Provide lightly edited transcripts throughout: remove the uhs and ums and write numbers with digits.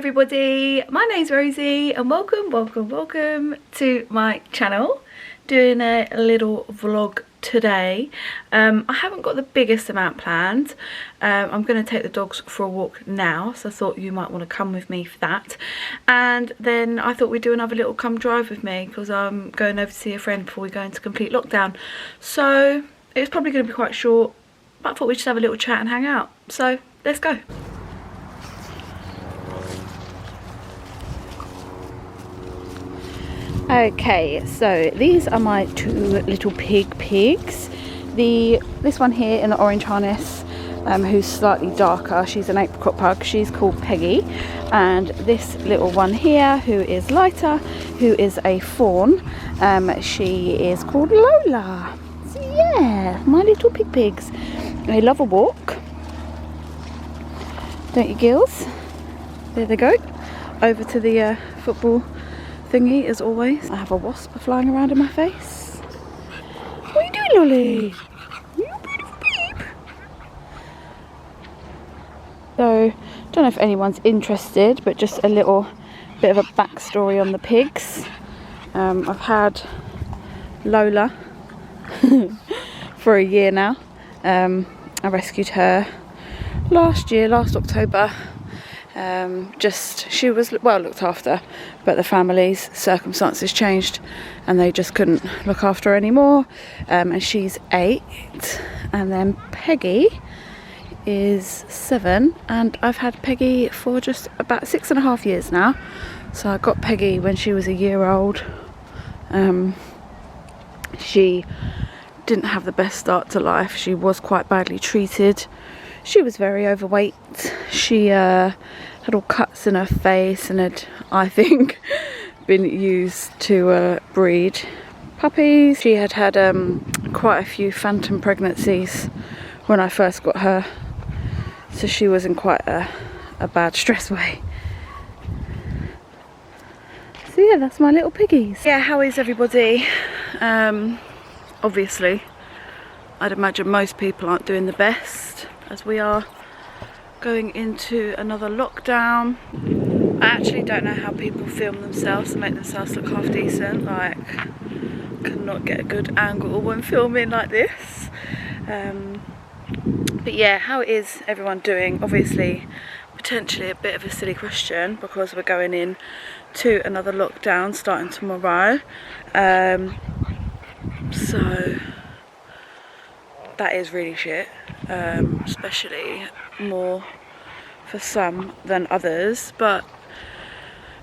everybody, my name's Rosie and welcome to my channel. Doing a little vlog today. I haven't got the biggest amount planned. I'm going to take the dogs for a walk now, so I thought you might want to come with me for that. And then I thought we'd do another little come drive with me because I'm going over to see a friend before we go into complete lockdown. So it's probably going to be quite short, but I thought we'd just have a little chat and hang out. So let's go. Okay, so these are my two little pigs. This one here in the orange harness, who's slightly darker, she's an apricot pug, she's called Peggy. And this little one here, who is lighter, who is a fawn, she is called Lola. So yeah, my little pigs. They love a walk, don't you, gills? There they go, over to the football thingy as always. I have a wasp flying around in my face. What are you doing, Lolly? You beautiful babe. So, don't know if anyone's interested, but just a little bit of a backstory on the pigs. I've had Lola for a year now. I rescued her last October. She was well looked after, but the family's circumstances changed and they just couldn't look after her anymore. And she's 8, and then Peggy is 7, and I've had Peggy for just about 6.5 years now. So I got Peggy when she was a year old. She didn't have the best start to life. She was quite badly treated. She was very overweight. She had all cuts in her face and had, I think, been used to breed puppies. She had had quite a few phantom pregnancies when I first got her, so she was in quite a bad stress way. So yeah, that's my little piggies. Yeah, how is everybody? Obviously, I'd imagine most people aren't doing the best, as we are going into another lockdown. I actually don't know how people film themselves and make themselves look half decent. Like, cannot get a good angle when filming like this. But yeah, how is everyone doing? Obviously, potentially a bit of a silly question because we're going in to another lockdown starting tomorrow. So that is really shit, especially more for some than others. But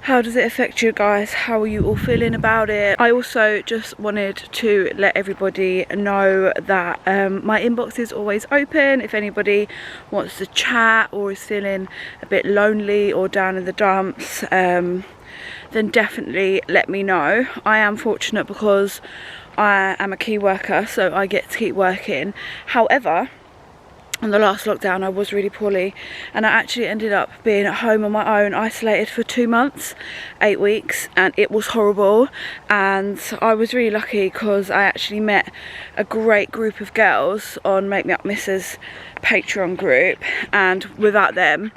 how does it affect you guys? How are you all feeling about it? I also just wanted to let everybody know that my inbox is always open. If anybody wants to chat or is feeling a bit lonely or down in the dumps, then definitely let me know. I am fortunate because I am a key worker, so I get to keep working. However, on the last lockdown I was really poorly and I actually ended up being at home on my own, isolated for 2 months, 8 weeks, and it was horrible. And I was really lucky because I actually met a great group of girls on Make Me Up Mrs. Patreon group, and without them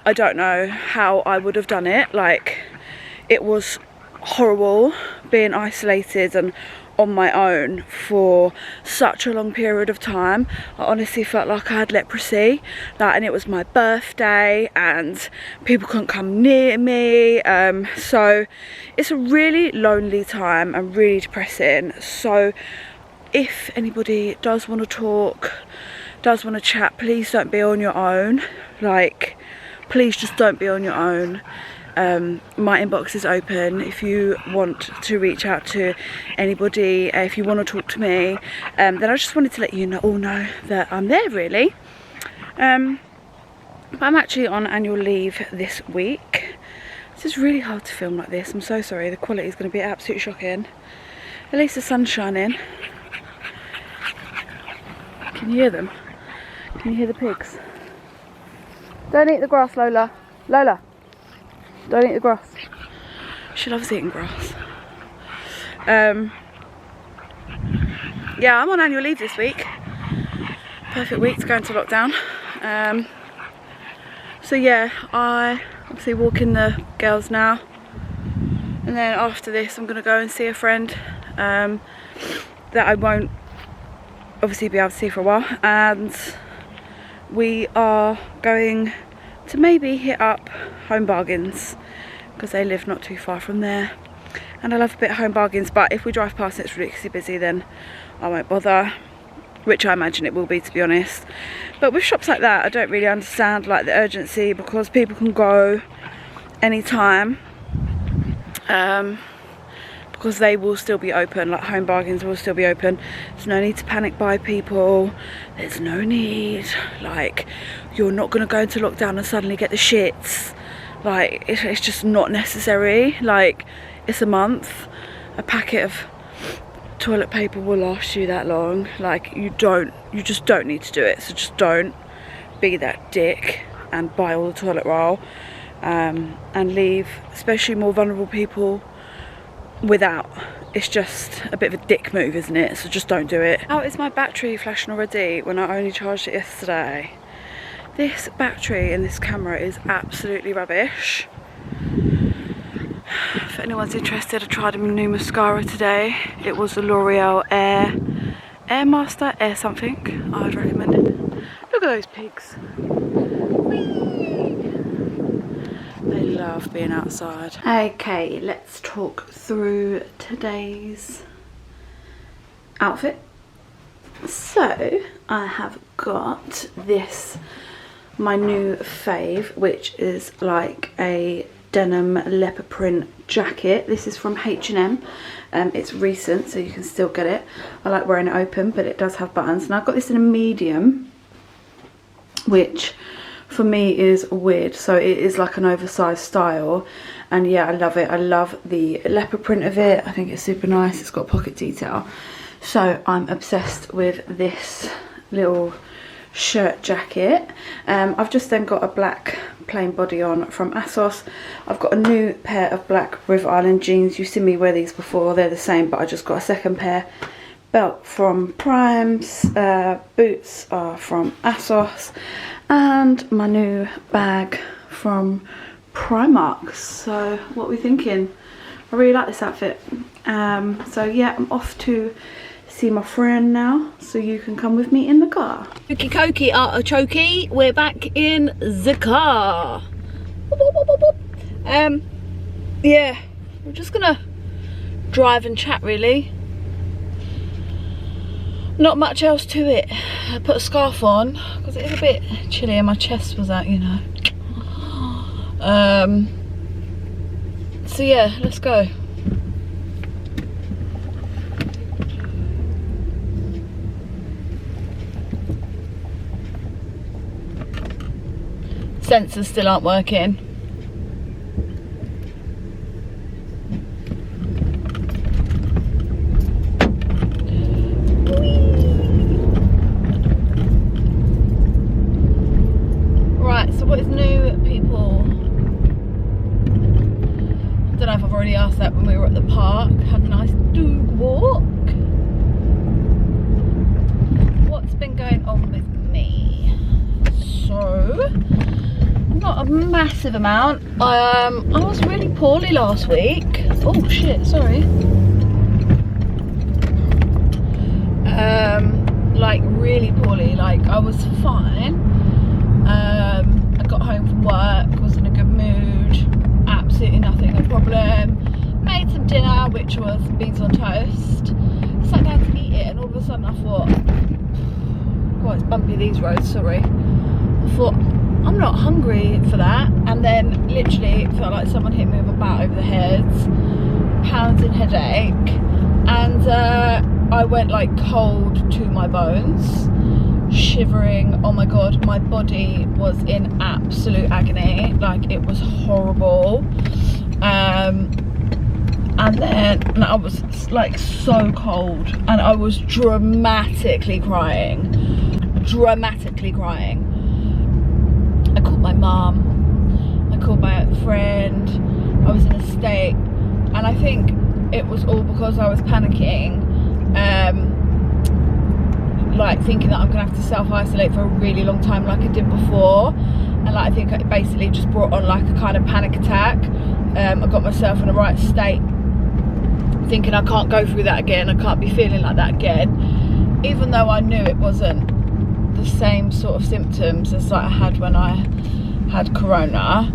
I don't know how I would have done it. Like, it was horrible being isolated and on my own for such a long period of time. I honestly felt like I had leprosy, and it was my birthday and people couldn't come near me. So it's a really lonely time and really depressing. So if anybody does want to talk, does want to chat, please don't be on your own. Like, please just don't be on your own. My inbox is open if you want to reach out to anybody, if you want to talk to me. Then I just wanted to let you all know that I'm there, really. But I'm actually on annual leave this week. This is really hard to film like this. I'm so sorry. The quality is going to be absolutely shocking. At least the sun's shining. Can you hear them? Can you hear the pigs? Don't eat the grass, Lola. Lola. Don't eat the grass. She loves eating grass. Yeah, I'm on annual leave this week. Perfect week to go into lockdown. So yeah, I obviously walking the girls now. And then after this I'm going to go and see a friend that I won't obviously be able to see for a while. And we are going to maybe hit up Home Bargains because they live not too far from there. And I love a bit of Home Bargains, but if we drive past and it's ridiculously busy then I won't bother. Which I imagine it will be, to be honest. But with shops like that I don't really understand like the urgency, because people can go anytime. Because they will still be open, like Home Bargains will still be open. There's no need to panic buy, people. There's no need, like, you're not going to go into lockdown and suddenly get the shits. Like, it's just not necessary. Like, it's a month. A packet of toilet paper will last you that long. Like, you just don't need to do it. So just don't be that dick and buy all the toilet roll. And leave especially more vulnerable people without. It's just a bit of a dick move, isn't it? So just don't do it. How is my battery flashing already when I only charged it yesterday? This battery in this camera is absolutely rubbish. If anyone's interested, I tried a new mascara today. It was the L'Oreal Air Master Air something. I would recommend it. Look at those pigs. They love being outside. Okay, let's talk through today's outfit. So, I have got this, my new fave, which is like a denim leopard print jacket. This is from H&M. It's recent, so you can still get it. I like wearing it open, but it does have buttons. And I've got this in a medium, which for me is weird, so it is like an oversized style, and yeah, I love it. I love the leopard print of it. I think it's super nice. It's got pocket detail, so I'm obsessed with this little shirt jacket. I've just then got a black plain body on from ASOS. I've got a new pair of black River Island jeans. You've seen me wear these before, they're the same, but I just got a second pair. Belt from Primes, boots are from ASOS, and my new bag from Primark. So what are we thinking? I really like this outfit. So yeah, I'm off to see my friend now, so you can come with me in the car. Okie dokie, artichoke, we're back in the car. Yeah, we're just gonna drive and chat really. Not much else to it. I put a scarf on because it is a bit chilly and my chest was out, you know. So yeah, let's go. Sensors still aren't working. Right, so what is new, people? I don't know if I've already asked that when we were at the park. Had a nice dog walk. What's been going on with me? So, not a massive amount. I was really poorly last week. Oh shit, sorry. Like really poorly. Like I was fine. I got home from work, was in a good mood, absolutely nothing a problem. Made some dinner, which was beans on toast. Sat down to eat it, and all of a sudden I thought, God, it's bumpy these roads, sorry. I thought, I'm not hungry for that. And then literally it felt like someone hit me with a bat over the heads, pounding headache, and I went like cold to my bones, shivering. Oh my god, my body was in absolute agony, like it was horrible. And then I was like so cold, and I was dramatically crying. I called my mum, I called my friend, I was in a state, and I think it was all because I was panicking. like thinking that I'm gonna have to self-isolate for a really long time like I did before, and like I think it basically just brought on like a kind of panic attack. I got myself in the right state, thinking I can't go through that again, I can't be feeling like that again, even though I knew it wasn't the same sort of symptoms as like I had when I had corona.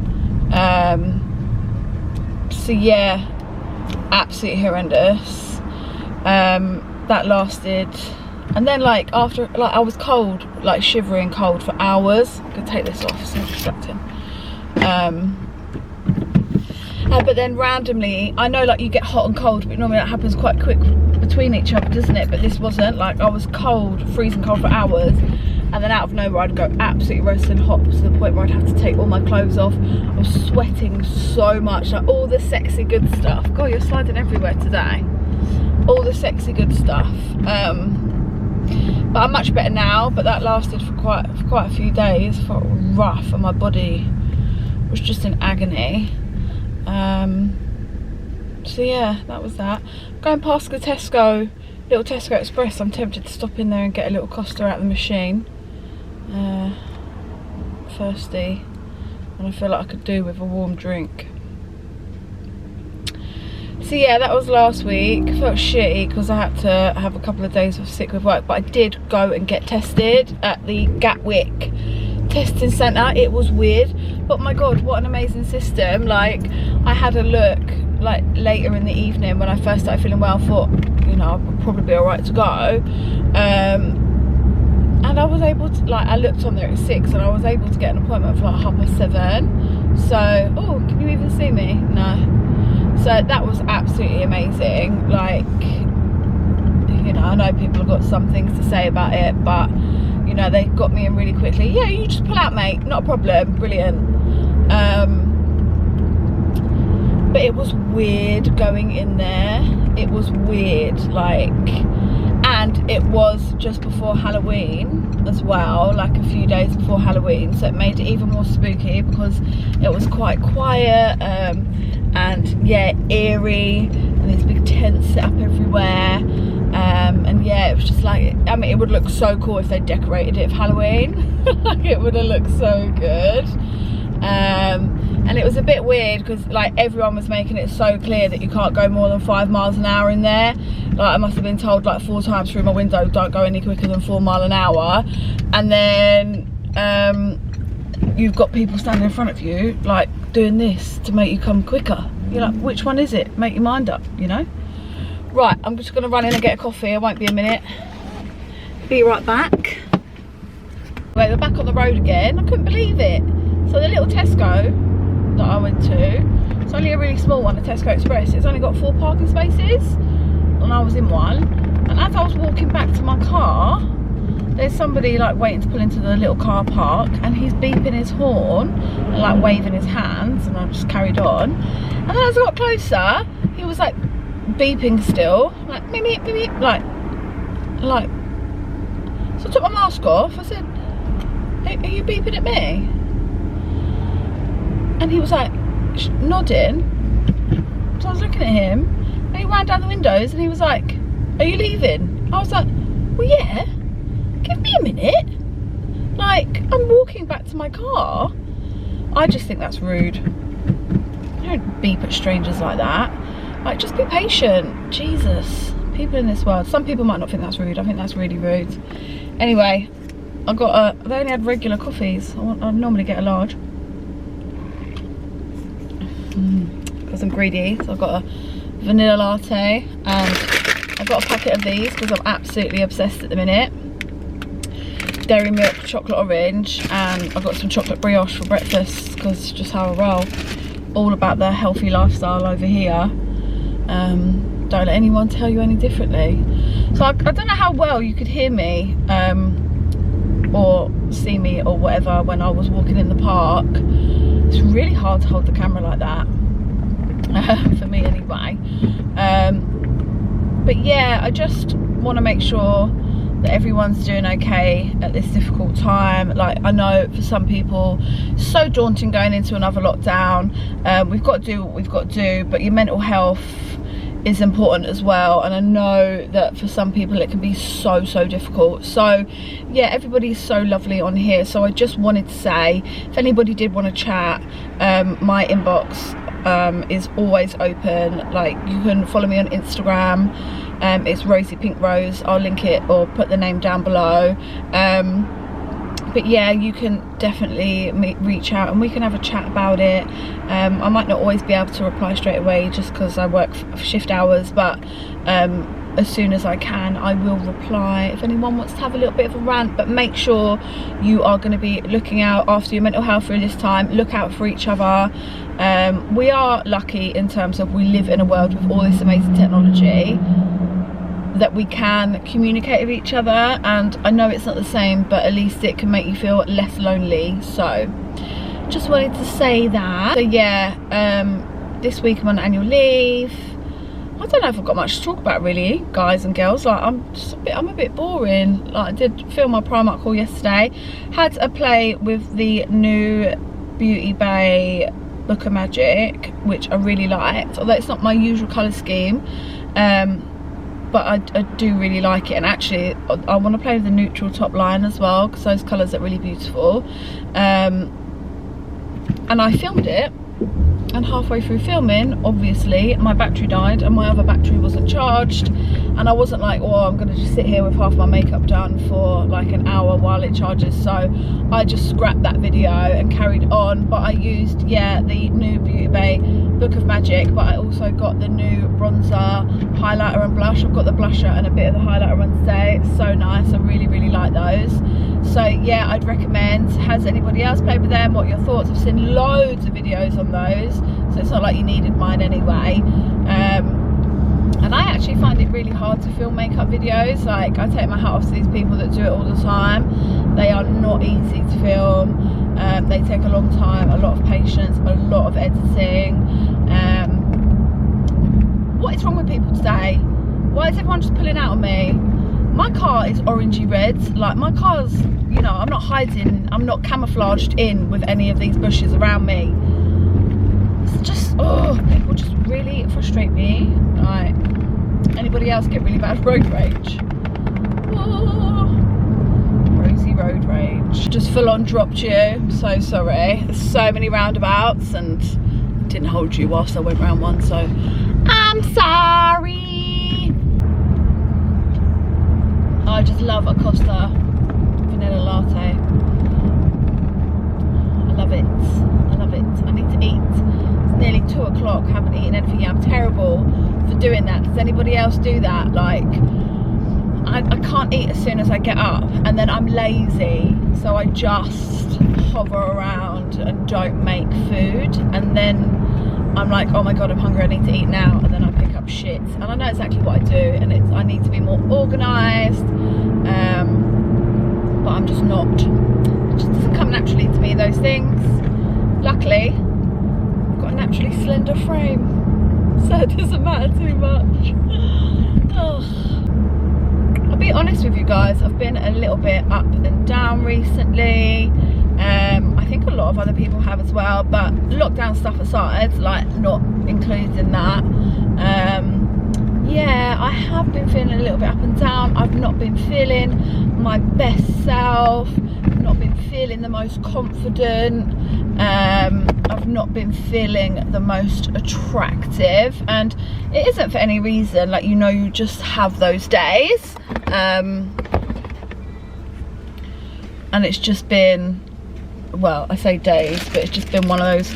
So yeah, absolutely horrendous. That lasted, and then like after, like I was cold, like shivering cold for hours. I'm gonna take this off, it's so distracting. But then randomly, I know like you get hot and cold, but normally that happens quite quick between each other, doesn't it? But this wasn't. Like I was cold, freezing cold for hours, and then out of nowhere I'd go absolutely roasting hot, to the point where I'd have to take all my clothes off. I was sweating so much, like all the sexy good stuff. God, you're sliding everywhere today. All the sexy good stuff. But I'm much better now, but that lasted for quite a few days. It felt rough, and my body was just in agony. So yeah, that was that. Going past the Tesco, little Tesco Express, I'm tempted to stop in there and get a little Costa out of the machine. Thirsty, and I feel like I could do with a warm drink. So yeah, that was last week. I felt shitty because I had to have a couple of days off sick with work, but I did go and get tested at the Gatwick testing centre. It was weird, but my god, what an amazing system. Like I had a look like later in the evening when I first started feeling well. I thought, you know, I'll probably be alright to go, and I was able to, like I looked on there at 6 and I was able to get an appointment for like 7:30. So, oh, can you even see me? No. So that was absolutely amazing. Like, you know, I know people have got some things to say about it, but you know, they got me in really quickly. Yeah, you just pull out, mate, not a problem. Brilliant. But it was weird going in there. It was weird, like, and it was just before Halloween as well, like a few days before Halloween, so it made it even more spooky because it was quite quiet, and yeah, eerie, and these big tents set up everywhere. And yeah, it was just like, I mean, it would look so cool if they decorated it for Halloween. Like it would have looked so good. And it was a bit weird because like everyone was making it so clear that you can't go more than 5 miles an hour in there. Like I must have been told like 4 times through my window, don't go any quicker than 4 miles an hour. And then you've got people standing in front of you like doing this to make you come quicker. You're like, which one is it? Make your mind up, you know? Right, I'm just gonna run in and get a coffee. I won't be a minute. Be right back. Wait, we're back on the road again. I couldn't believe it. So the little Tesco that I went to, it's only a really small one, the Tesco Express. It's only got 4 parking spaces, and I was in one. And as I was walking back to my car, there's somebody like waiting to pull into the little car park, and he's beeping his horn and like waving his hands, and I just carried on. And then as I got closer, he was like beeping still, like beep beep beep beep, like. So I took my mask off. I said, hey, are you beeping at me? And he was like nodding. So I was looking at him, and he ran down the windows, and he was like, are you leaving? I was like, well, yeah, give me a minute, like I'm walking back to my car. I just think that's rude. I don't beep at strangers like that. Like, just be patient. Jesus, people in this world. Some people might not think that's rude. I think that's really rude. Anyway, I got they only had regular coffees. I normally get a large because I'm greedy. So I've got a vanilla latte, and I've got a packet of these because I'm absolutely obsessed at the minute. Dairy milk chocolate orange, and I've got some chocolate brioche for breakfast because it's just how I roll. All about the healthy lifestyle over here. Don't let anyone tell you any differently. So I don't know how well you could hear me or see me or whatever when I was walking in the park. It's really hard to hold the camera like that, for me anyway. But yeah, I just want to make sure that everyone's doing okay at this difficult time. Like, I know for some people it's so daunting going into another lockdown. We've got to do what we've got to do, but your mental health is important as well, and I know that for some people it can be so difficult. So yeah, everybody's so lovely on here, so I just wanted to say, if anybody did want to chat, my inbox is always open. Like, you can follow me on Instagram, it's Rosie Pink Rose. I'll link it or put the name down below. But yeah, you can definitely reach out and we can have a chat about it. I might not always be able to reply straight away just because I work shift hours, but as soon as I can, I will reply if anyone wants to have a little bit of a rant. But make sure you are going to be looking out after your mental health through this time. Look out for each other. We are lucky in terms of we live in a world with all this amazing technology that we can communicate with each other, and I know it's not the same, but at least it can make you feel less lonely. So just wanted to say that. So yeah, this week I'm on annual leave. I don't know if I've got much to talk about really, guys and girls. Like, I'm a bit boring. Like, I did film my Primark haul yesterday, had a play with the new Beauty Bay Book of Magic, which I really liked, although it's not my usual colour scheme. But I do really like it, and actually I want to play with the neutral top line as well, because those colours are really beautiful. And I filmed it, and halfway through filming, obviously my battery died and my other battery wasn't charged, and I wasn't like, oh, I'm gonna just sit here with half my makeup done for like an hour while it charges. So I just scrapped that video and carried on. But I used, yeah, the new Beauty Bay Book of Magic, but I also got the new bronzer, highlighter and blush. I've got the blusher and a bit of the highlighter on today. It's so nice. I really like those. So yeah, I'd recommend. Has anybody else played with them? What are your thoughts? I've seen loads of videos on those, so it's not like you needed mine anyway. And I actually find it really hard to film makeup videos. Like, I take my hat off to these people that do it all the time. They are not easy to film. They take a long time, a lot of patience, a lot of editing. What is wrong with people today? Why is everyone just pulling out on me? My car is orangey red. Like, my car's, you know, I'm not hiding, I'm not camouflaged in with any of these bushes around me. It's just, oh, people just really frustrate me. Like, anybody else get really bad road rage? Oh, Rosie road rage. Just full on dropped you. I'm so sorry. There's so many roundabouts and didn't hold you whilst I went round one, so I'm sorry. I just love a Costa vanilla latte. I love it. I love it. I need to eat. It's nearly 2 o'clock. Haven't eaten anything yet. I'm terrible for doing that. Does anybody else do that? Like, I can't eat as soon as I get up, and then I'm lazy, so I just hover around and don't make food, and then I'm like, oh my god, I'm hungry, I need to eat now, and then I pick up shit. And I know exactly what I do, and I need to be more organised, but I'm just not. It just doesn't come naturally to me, those things. Luckily, I've got a naturally slender frame, so it doesn't matter too much. Oh. I'll be honest with you guys, I've been a little bit up and down recently. I think a lot of other people have as well, but lockdown stuff aside, like not including that, yeah, I have been feeling a little bit up and down. I've not been feeling my best self. I've not been feeling the most confident. I've not been feeling the most attractive, and it isn't for any reason. Like, you know, you just have those days, and it's just been, well, I say days, but it's just been one of those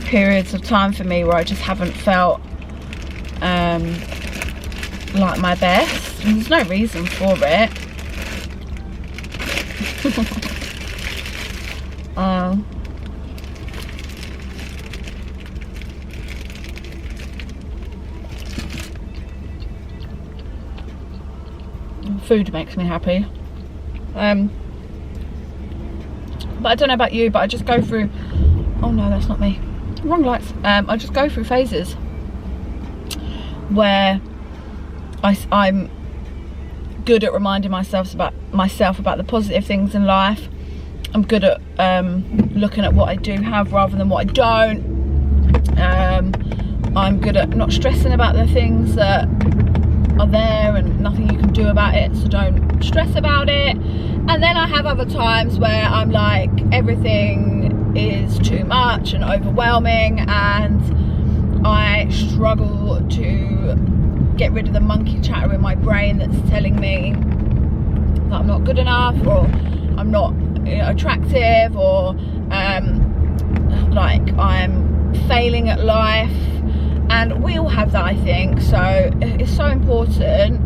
periods of time for me where I just haven't felt like my best, and there's no reason for it. Food makes me happy. But I don't know about you, but I just go through, oh no, that's not me, wrong lights. I just go through phases where I'm good at reminding myself about the positive things in life. I'm good at looking at what I do have rather than what I don't. I'm good at not stressing about the things that are there and nothing you can do about it, so don't stress about it. And then I have other times where I'm like, everything is too much and overwhelming, and I struggle to get rid of the monkey chatter in my brain that's telling me that I'm not good enough, or I'm not, you know, attractive, or like I'm failing at life. And we all have that, I think. So it's so important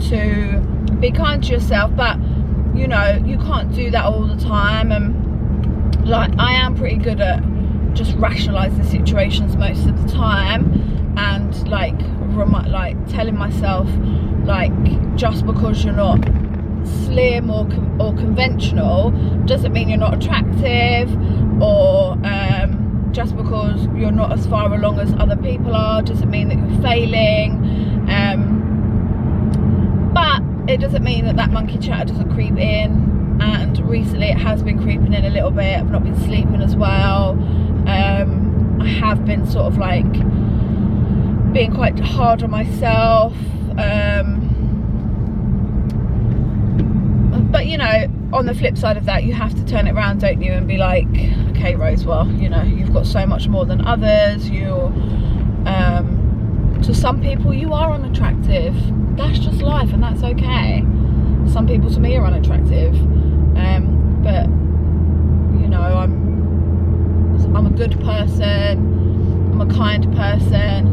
to be kind to yourself, but you know, you can't do that all the time. And like, I am pretty good at just rationalizing situations most of the time, and like telling myself, like, just because you're not slim or conventional doesn't mean you're not attractive, or just because you're not as far along as other people are doesn't mean that you're failing. But it doesn't mean that that monkey chatter doesn't creep in, and recently it has been creeping in a little bit. I've not been sleeping as well. I have been sort of like being quite hard on myself, but you know, on the flip side of that, you have to turn it around, don't you, and be like, okay, Rose, well, you know, you've got so much more than others. You're to some people you are unattractive. That's just life, and that's okay. Some people to me are unattractive, but you know, I'm a good person, I'm a kind person,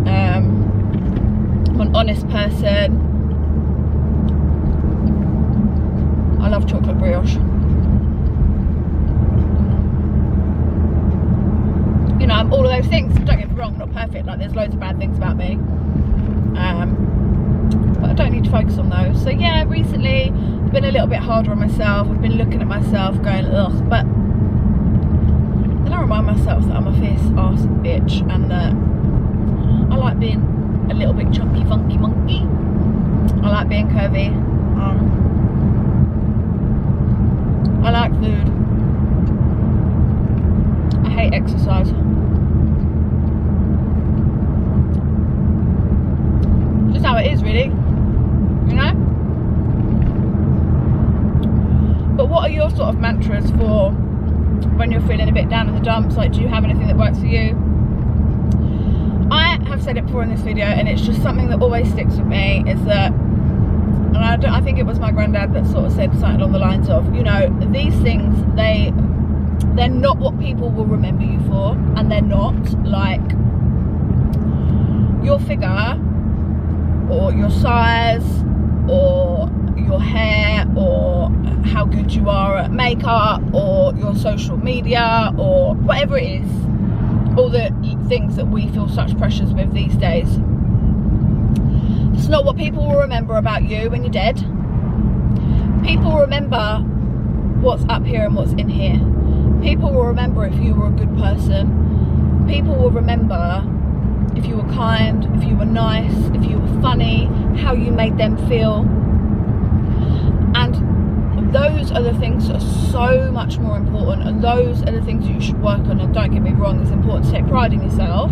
I'm an honest person. I love chocolate brioche. You know, I'm all of those things. Don't get me wrong, I'm not perfect. Like, there's loads of bad things about me, but I don't need to focus on those. So yeah, recently I've been a little bit harder on myself. I've been looking at myself going, ugh, but then I remind myself that I'm a fierce ass bitch, and that I like being a little bit chunky funky monkey. I like being curvy. I like food. I hate exercise. Just how it is, really, you know? But what are your sort of mantras for when you're feeling a bit down in the dumps? Like, do you have anything that works for you? I have said it before in this video, and it's just something that always sticks with me, is that, and I think it was my granddad that sort of said something along the lines of, you know, these things, they're not what people will remember you for, and they're not like your figure or your size or your hair or how good you are at makeup or your social media or whatever it is, all the things that we feel such pressures with these days. It's not what people will remember about you when you're dead. People remember what's up here and what's in here. People will remember if you were a good person. People will remember if you were kind, if you were nice, if you were funny, how you made them feel. And those are the things that are so much more important, and those are the things that you should work on. And don't get me wrong, it's important to take pride in yourself.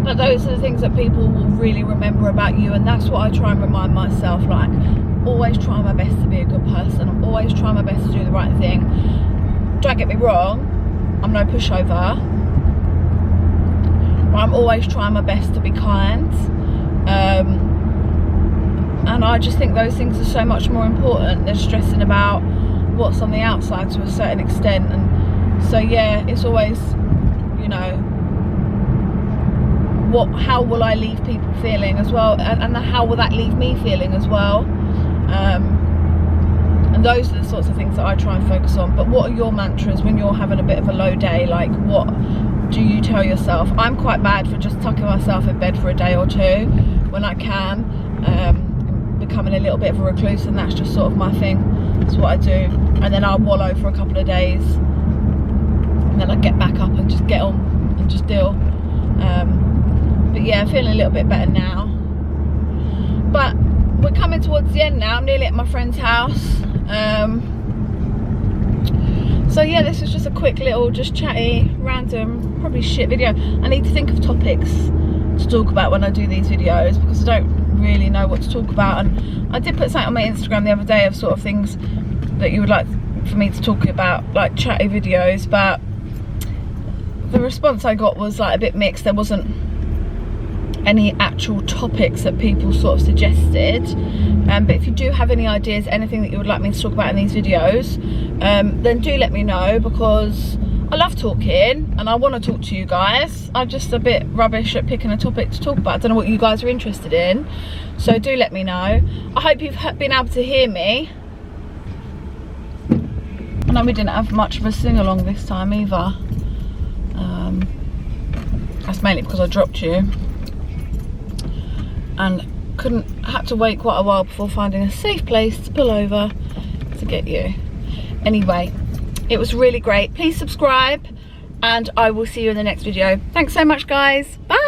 But those are the things that people will really remember about you, and that's what I try and remind myself, like, always try my best to be a good person. I'm always trying my best to do the right thing. Don't get me wrong, I'm no pushover, but I'm always trying my best to be kind. And I just think those things are so much more important than stressing about what's on the outside to a certain extent. And so yeah, it's always, you know, how will I leave people feeling as well, and how will that leave me feeling as well. And those are the sorts of things that I try and focus on. But what are your mantras when you're having a bit of a low day? Like, what do you tell yourself? I'm quite bad for just tucking myself in bed for a day or two when I can, becoming a little bit of a recluse, and that's just sort of my thing. That's what I do. And then I'll wallow for a couple of days, and then I get back up and just get on and just deal. But yeah, I'm feeling a little bit better now. But we're coming towards the end now. I'm nearly at my friend's house. So yeah, this was just a quick little, just chatty, random, probably shit video. I need to think of topics to talk about when I do these videos, because I don't really know what to talk about. And I did put something on my Instagram the other day of sort of things that you would like for me to talk about, like chatty videos, but the response I got was like a bit mixed. There wasn't any actual topics that people sort of suggested, but if you do have any ideas, anything that you would like me to talk about in these videos, then do let me know, because I love talking and I want to talk to you guys. I'm just a bit rubbish at picking a topic to talk about. I don't know what you guys are interested in, so do let me know. I hope you've been able to hear me. I know we didn't have much of a sing-along this time either. That's mainly because I dropped you and had to wait quite a while before finding a safe place to pull over to get you. Anyway, it was really great. Please subscribe and I will see you in the next video. Thanks so much, guys. Bye.